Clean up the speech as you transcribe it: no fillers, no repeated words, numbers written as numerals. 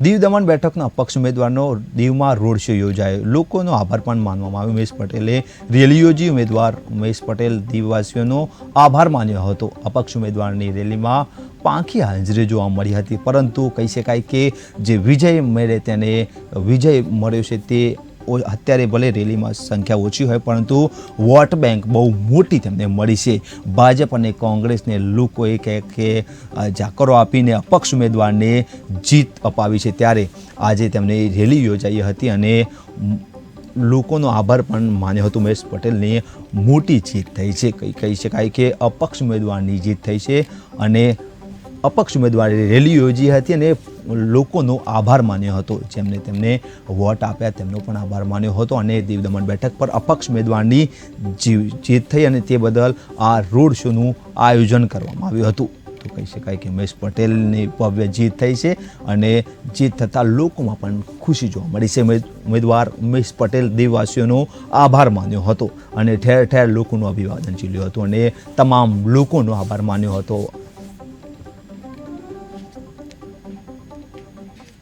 દીવ દમણ બેઠકના અપક્ષ ઉમેદવારનો દીવમાં રોડ શો યોજાયો. લોકોનો આભાર પણ માનવામાં આવ્યો. ઉમેશ પટેલે રેલી યોજી. ઉમેદવાર ઉમેશ પટેલ દીવવાસીઓનો આભાર માન્યો હતો. અપક્ષ ઉમેદવારની રેલીમાં પાંખી હાજરી જોવા મળી હતી, પરંતુ કહી શકાય કે જે વિજય મળે તેને વિજય મળ્યો છે તે અત્યારે ભલે રેલીમાં સંખ્યા ઓછી હોય, પરંતુ વોટ બેંક બહુ મોટી તેમને મળી છે. ભાજપ અને કોંગ્રેસને લોકોએ કે જાકરો આપીને અપક્ષ ઉમેદવારને જીત અપાવી છે. ત્યારે આજે તેમને રેલી યોજાઈ હતી અને લોકોનો આભાર પણ માન્યો હતો. ઉમેશ પટેલની મોટી જીત થઈ છે. કહી શકાય કે અપક્ષ ઉમેદવારની જીત થઈ છે અને અપક્ષ ઉમેદવારે રેલી યોજી હતી અને લોકોનો આભાર માન્યો હતો. જેમને તેમને વોટ આપ્યા તેમનો પણ આભાર માન્યો હતો અને દીવ દમણ બેઠક પર અપક્ષ ઉમેદવારની જીત થઈ અને તે બદલ આ રોડ શોનું આયોજન કરવામાં આવ્યું હતું. તો કહી શકાય કે ઉમેશ પટેલની ભવ્ય જીત થઈ છે અને જીત થતાં લોકોમાં પણ ખુશી જોવા મળી છે. ઉમેદવાર ઉમેશ પટેલ દેવવાસીઓનો આભાર માન્યો હતો અને ઠેર ઠેર લોકોનું અભિવાદન ઝીલ્યું હતું અને તમામ લોકોનો આભાર માન્યો હતો.